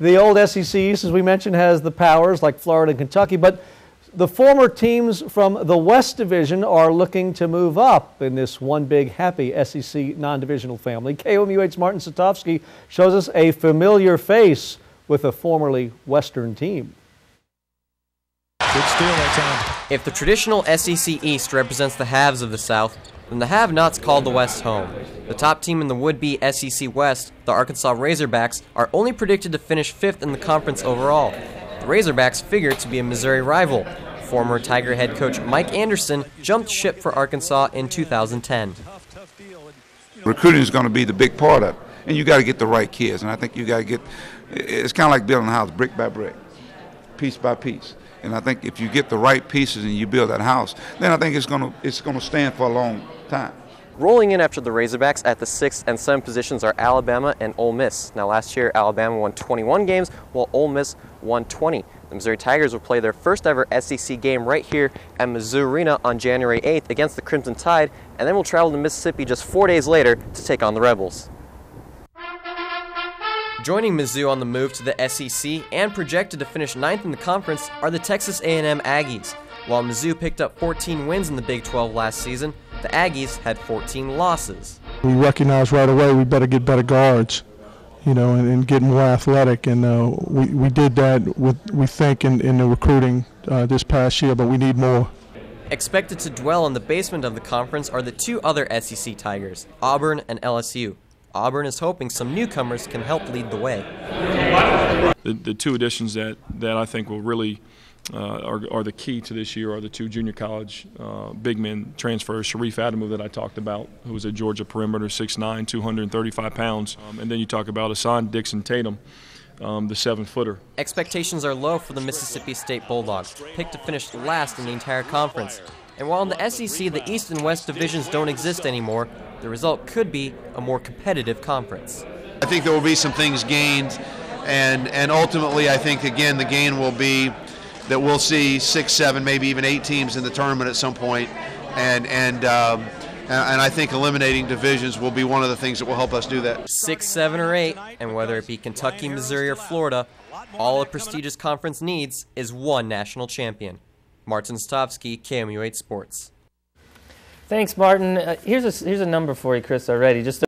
The old SEC East, as we mentioned, has the powers like Florida and Kentucky, but the former teams from the West Division are looking to move up in this one big happy SEC non-divisional family. KOMU8's Martin Satovsky shows us a familiar face with a formerly Western team. Good steal that time. If the traditional SEC East represents the haves of the South, then the have-nots call the West home. The top team in the would-be SEC West, the Arkansas Razorbacks, are only predicted to finish 5th in the conference overall. The Razorbacks figure to be a Missouri rival. Former Tiger head coach Mike Anderson jumped ship for Arkansas in 2010. Recruiting is going to be the big part of it, and you got to get the right kids. And I think you got to get. It's kind of like building a house, brick by brick, piece by piece. And I think if you get the right pieces and you build that house, then I think it's going to stand for a long time. Rolling in after the Razorbacks at the 6th and 7th positions are Alabama and Ole Miss. Now last year, Alabama won 21 games, while Ole Miss won 20. The Missouri Tigers will play their first ever SEC game right here at Mizzou Arena on January 8th against the Crimson Tide, and then will travel to Mississippi just 4 days later to take on the Rebels. Joining Mizzou on the move to the SEC and projected to finish 9th in the conference are the Texas A&M Aggies. While Mizzou picked up 14 wins in the Big 12 last season, the Aggies had 14 losses. We recognized right away we better get better guards, and get more athletic, and we did that we think in the recruiting this past year, but we need more. Expected to dwell in the basement of the conference are the two other SEC Tigers, Auburn and LSU. Auburn is hoping some newcomers can help lead the way. The two additions that I think will really are the key to this year are the two junior college big men transfers, Sharif Adamu that I talked about, who was at Georgia perimeter, 6'9", 235 pounds. And then you talk about Hassan Dixon Tatum, the 7-footer. Expectations are low for the Mississippi State Bulldogs, picked to finish last in the entire conference. And while in the SEC the East and West divisions don't exist anymore, the result could be a more competitive conference. I think there will be some things gained, and ultimately I think, again, the gain will be that we'll see 6, 7, maybe even 8 teams in the tournament at some point, and I think eliminating divisions will be one of the things that will help us do that. 6, 7, or 8, and whether it be Kentucky, Missouri, or Florida, all a prestigious conference needs is one national champion. Martin Satovsky, KOMU8 Sports. Thanks, Martin. Here's a number for you, Chris, already. Just